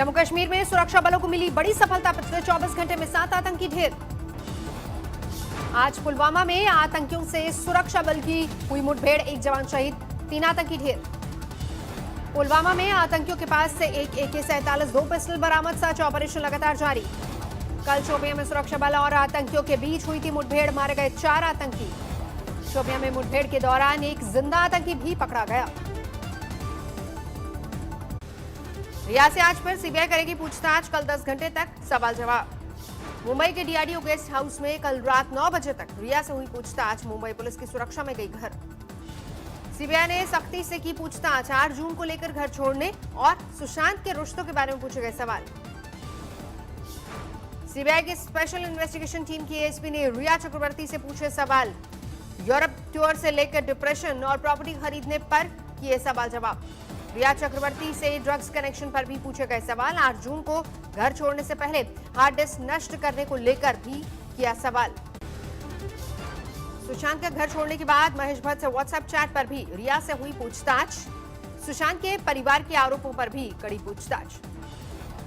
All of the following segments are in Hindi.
जम्मू कश्मीर में सुरक्षा बलों को मिली बड़ी सफलता, पिछले 24 घंटे में 7 आतंकी ढेर। आज पुलवामा में आतंकियों से सुरक्षा बल की हुई मुठभेड़, 1 जवान शहीद, 3 आतंकी ढेर। पुलवामा में आतंकियों के पास से एक AK-47, 2 पिस्टल बरामद, सर्च ऑपरेशन लगातार जारी। कल शोपियां में सुरक्षा बल और आतंकियों के बीच हुई थी मुठभेड़, मारे गए 4 आतंकी। शोपियां में मुठभेड़ के दौरान एक जिंदा आतंकी भी पकड़ा गया। रिया से आज फिर सीबीआई करेगी पूछताछ, कल 10 घंटे तक सवाल जवाब। मुंबई के DRDO गेस्ट हाउस में कल रात 9 बजे तक रिया से हुई पूछताछ। मुंबई पुलिस की सुरक्षा में गई घर। सीबीआई ने सख्ती से की पूछताछ। 8 जून को लेकर घर छोड़ने और सुशांत के रिश्तों के बारे में पूछे गए सवाल। सीबीआई की स्पेशल इन्वेस्टिगेशन टीम की ASP ने रिया चक्रवर्ती से पूछे सवाल। यूरोप टूर से लेकर डिप्रेशन और प्रॉपर्टी खरीदने पर किए सवाल जवाब। रिया चक्रवर्ती से ड्रग्स कनेक्शन पर भी पूछे गए सवाल। 8 जून को घर छोड़ने से पहले हार्ड डिस्क नष्ट करने को लेकर भी किया सवाल। सुशांत का घर छोड़ने के बाद महेश भट्ट से व्हाट्सएप चैट पर भी रिया से हुई पूछताछ। सुशांत के परिवार के आरोपों पर भी कड़ी पूछताछ।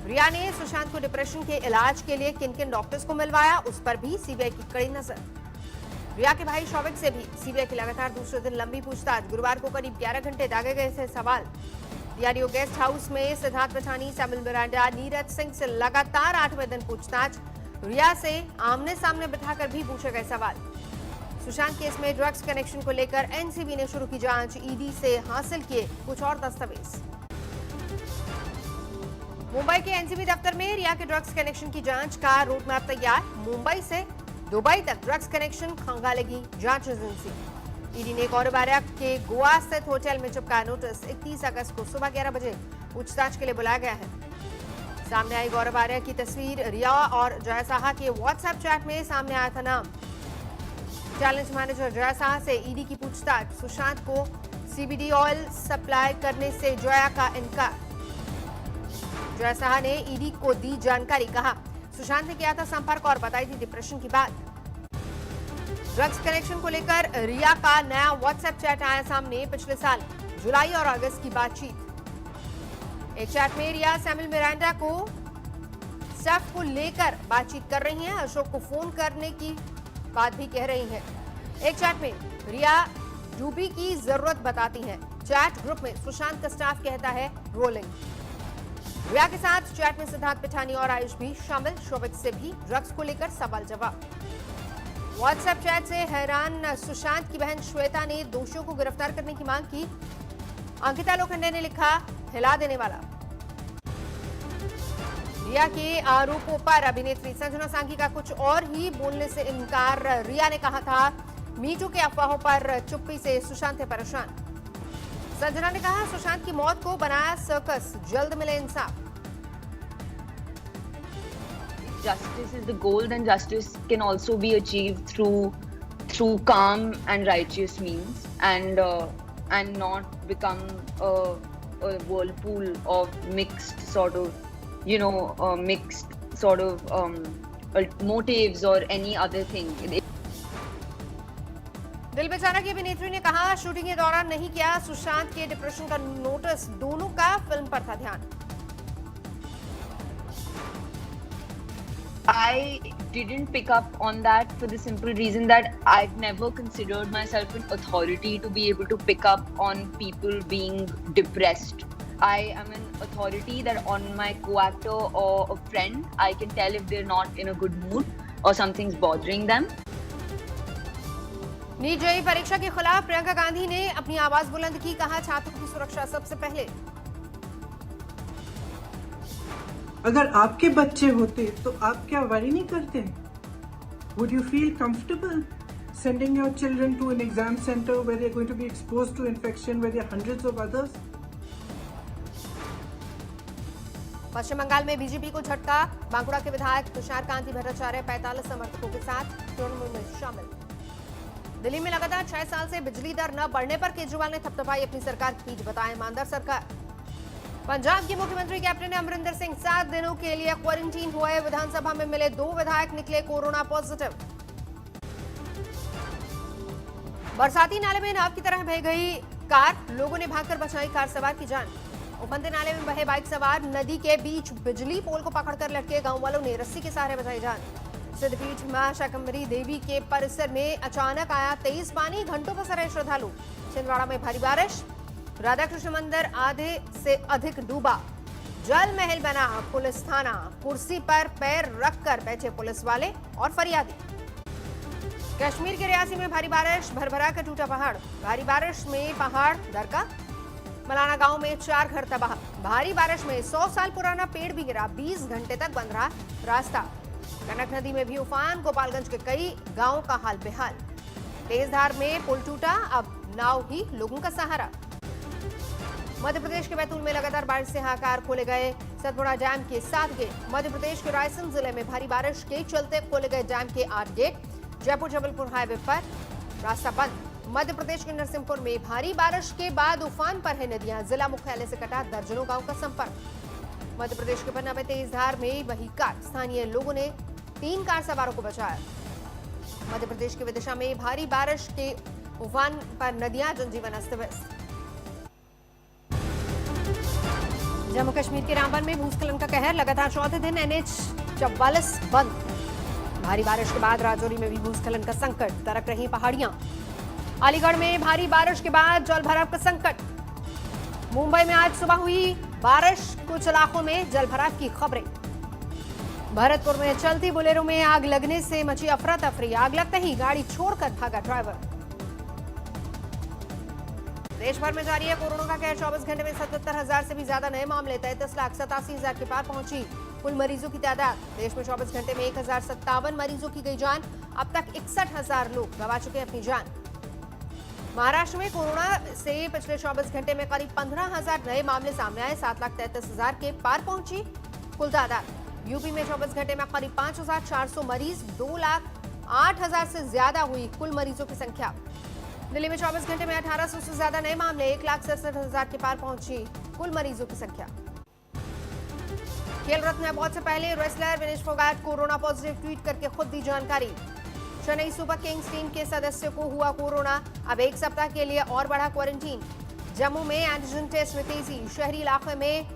रिया ने सुशांत को डिप्रेशन के इलाज के लिए किन किन डॉक्टर्स को मिलवाया, उस पर भी सीबीआई की कड़ी नजर। रिया के भाई शौविक से भी सीबीआई की लगातार दूसरे दिन लंबी पूछताछ। गुरुवार को करीब 11 घंटे दागे गए थे सवाल। DRDO गेस्ट हाउस में सिद्धार्थ पठानी, सैमुअल मिरांडा, नीरज सिंह से लगातार 8वें दिन पूछताछ। रिया से आमने सामने बिठाकर भी पूछे गए सवाल। सुशांत केस में ड्रग्स कनेक्शन को लेकर NCB ने शुरू की जांच। ED से हासिल किए कुछ और दस्तावेज। मुंबई के NCB दफ्तर में रिया के ड्रग्स कनेक्शन की जांच का रोडमैप तैयार। मुंबई से दुबई तक ड्रग्स कनेक्शन खंगालेगी जांच एजेंसी। ED ने गौरव आर्या के गोवा स्थित होटल में चिपकाया नोटिस। 31 अगस्त को सुबह 11 बजे पूछताछ के लिए बुलाया गया है। सामने आई गौरव आर्या की तस्वीर। रिया और जय साहा के व्हाट्सएप चैट में सामने आया था नाम। चैलेंज मैनेजर जय साहा से ED की पूछताछ। सुशांत को CBD ऑयल सप्लाई करने से जया का इनकार। जय साहा ने ED को दी जानकारी, कहा सुशांत ने किया था संपर्क और बताई थी डिप्रेशन की बात। ड्रग्स कनेक्शन को लेकर रिया का नया व्हाट्सएप चैट आया सामने। पिछले साल जुलाई और अगस्त की बातचीत। एक चैट में रिया सैमुअल मिरांडा को स्टाफ को लेकर बातचीत कर रही हैं। अशोक को फोन करने की बात भी कह रही हैं। एक चैट में रिया डूबी की जरूरत बताती हैं। चैट ग्रुप में सुशांत का स्टाफ कहता है रोलिंग। रिया के साथ चैट में सिद्धार्थ पिठानी और आयुष भी शामिल। शोभित से भी ड्रग्स को लेकर सवाल जवाब। व्हाट्सएप चैट से हैरान सुशांत की बहन श्वेता ने दोषियों को गिरफ्तार करने की मांग की। अंकिता लोखंडे ने लिखा हिला देने वाला। रिया के आरोपों पर अभिनेत्री संजना सांघी का कुछ और ही बोलने से इनकार। रिया ने कहा था मीटू के अफवाहों पर चुप्पी से सुशांत है परेशान। संजना ने कहा सुशांत की मौत को बनाया सर्कस, जल्द मिले इंसाफ। Justice is the goal, then justice can also be achieved through calm and righteous means, and not become a whirlpool of mixed sort of motives or any other thing. दिल बेचारा की अभिनेत्री ने कहा शूटिंग के दौरान नहीं किया। सुशांत के डिप्रेशन का नोटिस, दोनों का फिल्म पर था ध्यान। I didn't pick up on that for the simple reason that I've never considered myself an authority to be able to pick up on people being depressed. I am an authority that on my co-actor or a friend, I can tell if they're not in a good mood or something's bothering them. NEET JEE परीक्षा के खिलाफ प्रियंका गांधी ने अपनी आवाज बुलंद की। कहा छात्रों की सुरक्षा सबसे पहले। अगर आपके बच्चे होते तो आप क्या वरी नहीं करते? Would you feel comfortable sending your children to an exam center where they're going to be exposed to infection, where there are hundreds of others? पश्चिम बंगाल में बीजेपी को झटका। बांकुड़ा के विधायक तुषार कांति भट्टाचार्य 45 समर्थकों के साथ तृणमूल में शामिल। दिल्ली में लगातार 6 साल से बिजली दर न बढ़ने पर केजरीवाल ने थपथपाई अपनी सरकार की पीठ, बताया ईमानदार सरकार। पंजाब के मुख्यमंत्री कैप्टन अमरिंदर सिंह 7 दिनों के लिए क्वारंटीन हुए। विधानसभा में मिले 2 विधायक निकले कोरोना पॉजिटिव। बरसाती नाले में नाव की तरह बह गई कार, लोगों ने भागकर बचाई कार सवार की जान। उफनते नाले में बहे बाइक सवार नदी के बीच बिजली पोल को पकड़कर लटके गांव वालों ने रस्सी के सहारे बचाई जान। सिद्धपीठ मां शाकंभरी देवी के परिसर में अचानक आया तेज पानी, घंटों पर रहे श्रद्धालु। छिंदवाड़ा में भारी बारिश, राधा कृष्ण मंदिर आधे से अधिक डूबा। जल महल बना पुलिस थाना, कुर्सी पर पैर रखकर बैठे पुलिस वाले और फरियादी। कश्मीर के रियासी में भारी बारिश, भरभरा कर टूटा पहाड़। भारी बारिश में पहाड़ दरका। मलाना गांव में 4 घर तबाह। भारी बारिश में 100 साल पुराना पेड़ भी गिरा। 20 घंटे तक बंद रहा रास्ता। कनक नदी में भी उफान। गोपालगंज के कई गांवों का हाल बेहाल। तेज धार में पुल टूटा, अब नाव ही लोगों का सहारा। मध्य प्रदेश के बैतूल में लगातार बारिश से हाहाकार, खोले गए सतपुड़ा डैम के 7 गेट। मध्य प्रदेश के रायसेन जिले में भारी बारिश के चलते खोले गए डैम के 8 गेट। जयपुर जबलपुर हाईवे पर रास्ता बंद। मध्य प्रदेश के नरसिंहपुर में भारी बारिश के बाद उफान पर है नदियां। जिला मुख्यालय से कटा दर्जनों गांव का संपर्क। मध्य प्रदेश के पन्ना में तेज धार में वही कार। स्थानीय लोगों ने 3 कार सवारों को बचाया। मध्य प्रदेश के विदिशा में भारी बारिश के उफान पर नदियां, जनजीवन अस्त व्यस्त। जम्मू कश्मीर के रामबन में भूस्खलन का कहर, लगातार चौथे दिन NH-44 बंद। भारी बारिश के बाद राजौरी में भी भूस्खलन का संकट, दरक रही पहाड़ियां। अलीगढ़ में भारी बारिश के बाद जलभराव का संकट। मुंबई में आज सुबह हुई बारिश, कुछ इलाकों में जलभराव की खबरें। भरतपुर में चलती बोलेरो में आग लगने से मची अफरा तफरी। आग लगते ही गाड़ी छोड़कर भागा ड्राइवर। देश भर में जारी है कोरोना का कहर। 24 घंटे में 77,000 से भी ज्यादा नए मामले। 33,87,000 के पार पहुंची कुल मरीजों की तादाद। देश में 24 घंटे में 1,057 मरीजों की गई जान। अब तक 61,000 लोग गंवा चुके हैं अपनी जान। महाराष्ट्र में कोरोना से पिछले 24 घंटे में करीब 15,000 नए मामले सामने आए। 7,33,000 के पार पहुंची कुल तादाद। यूपी में 24 घंटे में करीब 5,400 मरीज। 2,08,000 से ज्यादा हुई कुल मरीजों की संख्या। दिल्ली में 24 घंटे में 1,800 से ज्यादा नए मामले। 1,67,000 के पार पहुंची कुल मरीजों की संख्या। खेल रत्न अवार्ड से पहले wrestler Vinesh Phogat corona positive, tweet करके खुद दी जानकारी। चेन्नई सुपर किंग्स टीम के सदस्य को हुआ कोरोना, अब 1 सप्ताह के लिए और बढ़ा क्वारंटीन। जम्मू में एंटीजन टेस्ट में तेजी। शहरी इलाके में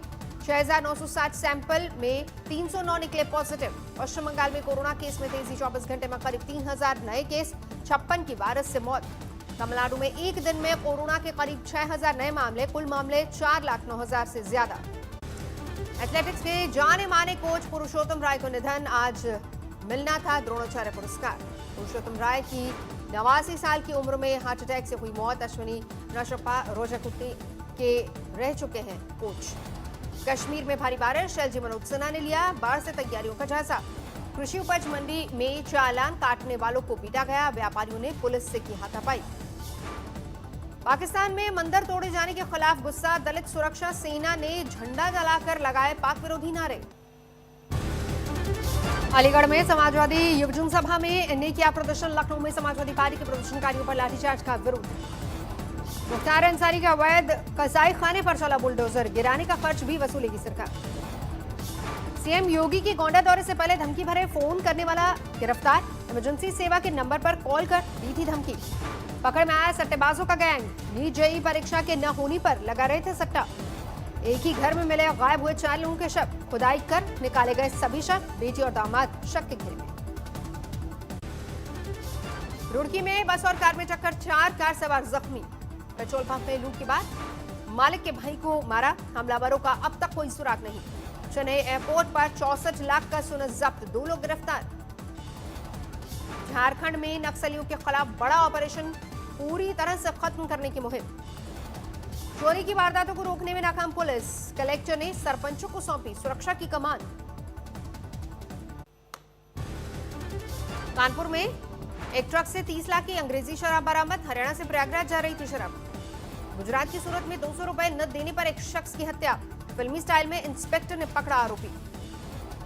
6,960 सैंपल में 309 निकले पॉजिटिव। पश्चिम बंगाल में कोरोना केस में तेजी। 24 घंटे में करीब 3,000 नए केस, 56 की वायरस से मौत। तमिलनाडु में एक दिन में कोरोना के करीब 6,000 नए मामले। कुल मामले 4,09,000 से ज्यादा। एथलेटिक्स के जाने माने कोच पुरुषोत्तम राय को निधन। आज मिलना था द्रोणाचार्य पुरस्कार। पुरुषोत्तम राय की 89 साल की उम्र में हार्ट अटैक से हुई मौत। अश्विनी नशप्पा रोजाकुट्टी के रह चुके हैं कोच। कश्मीर में भारी बारिश, एलजी मनोज सिन्हा ने लिया बाढ़ से तैयारियों का जायजा। कृषि उपज मंडी में चालान काटने वालों को पीटा गया। व्यापारियों ने पुलिस से की हाथापाई। पाकिस्तान में मंदिर तोड़े जाने के खिलाफ गुस्सा। दलित सुरक्षा सेना ने झंडा जलाकर लगाए पाक विरोधी नारे। अलीगढ़ में समाजवादी युवजन सभा में ने किया प्रदर्शन। लखनऊ में समाजवादी पार्टी के प्रदर्शनकारियों पर लाठीचार्ज का विरोध। मुख्तार अंसारी के अवैध कसाई खाने पर चला बुलडोजर। गिराने का खर्च भी वसूलेगी सरकार। सीएम योगी की गोंडा दौरे से पहले धमकी भरे फोन करने वाला गिरफ्तार। इमरजेंसी सेवा के नंबर पर कॉल कर दी थी धमकी। पकड़ में आया सट्टेबाजों का गैंग। नीट जेईई परीक्षा के न होने पर लगा रहे थे सट्टा। एक ही घर में मिले गायब हुए 4 लोगों के शव। खुदाई कर निकाले गए सभी शव। बेटी और दामाद शक के घेरे में। रुड़की में बस और कार में टक्कर, 4 कार सवार जख्मी। पेट्रोल पंप में लूट के बाद मालिक के भाई को मारा। हमलावरों का अब तक कोई सुराग नहीं। चेन्नई एयरपोर्ट पर 64 लाख का सोना जब्त, 2 लोग गिरफ्तार। झारखंड में नक्सलियों के खिलाफ बड़ा ऑपरेशन, पूरी तरह से खत्म करने की मुहिम। चोरी की वारदातों को रोकने में नाकाम पुलिस। कलेक्टर ने सरपंचों को सौंपी सुरक्षा की कमान। कानपुर में एक ट्रक से 30 लाख की अंग्रेजी शराब बरामद। हरियाणा से प्रयागराज जा रही थी शराब। गुजरात की सूरत में 200 रुपए न देने पर एक शख्स की हत्या। फिल्मी स्टाइल में इंस्पेक्टर ने पकड़ा आरोपी।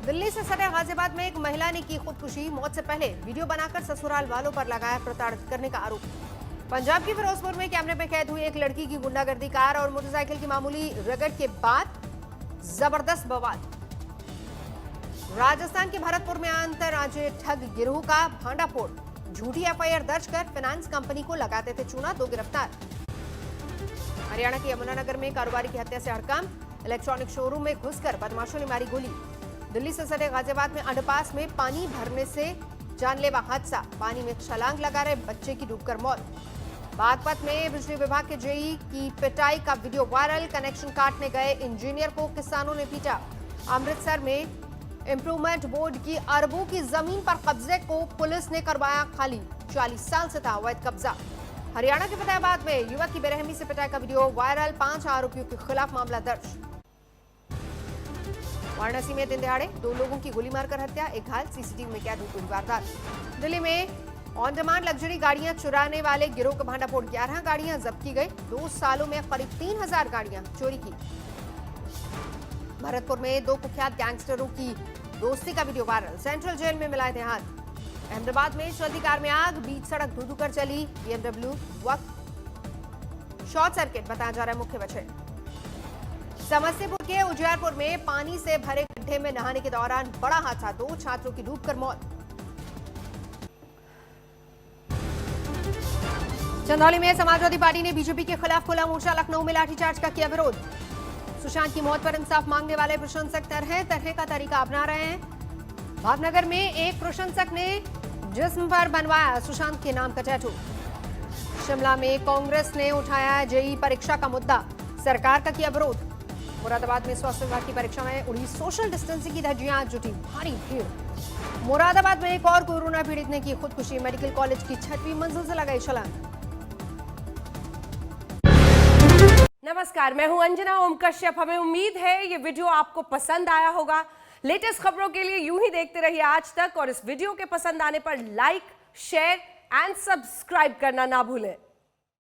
दिल्ली से सटे गाजियाबाद में एक महिला ने की खुदकुशी। मौत से पहले वीडियो बनाकर ससुराल वालों पर लगाया प्रताड़ित करने का आरोप। पंजाब के फिरोजपुर में कैमरे में कैद हुई एक लड़की की गुंडागर्दी। कार और मोटरसाइकिल की मामूली रगड़ के बाद जबरदस्त बवाल। राजस्थान के भरतपुर में अंतरराज्यीय ठग गिरोह का भांडाफोड़। झूठी एफआईआर दर्ज कर फाइनेंस कंपनी को लगाते थे चूना, 2 गिरफ्तार। हरियाणा के यमुनानगर में कारोबारी की हत्या से हड़कंप। इलेक्ट्रॉनिक शोरूम में घुसकर बदमाशों ने मारी गोली। दिल्ली से सटे गाजियाबाद में अंडरपास में पानी भरने से जानलेवा हादसा, पानी में छलांग लगा रहे बच्चे की डूबकर मौत। बागपत में बिजली विभाग के जेई की पिटाई का वीडियो वायरल, कनेक्शन काटने गए इंजीनियर को किसानों ने पीटा। अमृतसर में इंप्रूवमेंट बोर्ड की अरबों की जमीन पर कब्जे को पुलिस ने करवाया खाली, 40 साल से था अवैध कब्जा। हरियाणा के फतेहाबाद में युवक की बेरहमी से पिटाई का वीडियो वायरल, 5 आरोपियों के खिलाफ मामला दर्ज। वाराणसी में दिन दहाड़े 2 लोगों की गोली मारकर हत्या, एक घायल, सीसीटीवी में कैद हुई पूरी वारदात। दिल्ली में ऑन डिमांड लग्जरी गाड़ियां चुराने वाले गिरोह का भांडाफोड़, 11 गाड़ियां जब्त की गई। 2 सालों में करीब 3000 गाड़ियां चोरी की। भरतपुर में 2 कुख्यात गैंगस्टरों की दोस्ती का वीडियो वायरल, सेंट्रल जेल में मिलाए थे हाथ। अहमदाबाद में चलती कार में आग, बीच सड़क धू-धू कर चली BMW, वक्त शॉर्ट सर्किट बताया जा रहा है मुख्य वजह। समस्तीपुर के उजियारपुर में पानी से भरे गड्ढे में नहाने के दौरान बड़ा हादसा, 2 छात्रों की डूबकर मौत। चंदौली में समाजवादी पार्टी ने बीजेपी के खिलाफ खुला मोर्चा, लखनऊ में लाठीचार्ज का किया विरोध। सुशांत की मौत पर इंसाफ मांगने वाले प्रशंसक तरह का तरीका अपना रहे हैं। भावनगर में एक प्रशंसक ने जिस्म पर बनवाया सुशांत के नाम का टैटू। शिमला में कांग्रेस ने उठाया जेईई परीक्षा का मुद्दा, सरकार का किया विरोध। मुरादाबाद में स्वास्थ्य विभाग की परीक्षा में उड़ी सोशल डिस्टेंसिंग की धज्जियां, आज जुटी भारी भीड़। मुरादाबाद में एक और कोरोना पीड़ित ने की खुदकुशी, मेडिकल कॉलेज की 6वीं मंजिल से लगाई छलांग। नमस्कार, मैं हूं अंजना ओम कश्यप। हमें उम्मीद है ये वीडियो आपको पसंद आया होगा। लेटेस्ट खबरों के लिए यूं ही देखते रहिए आज तक, और इस वीडियो के पसंद आने पर लाइक, शेयर एंड सब्सक्राइब करना ना भूलें।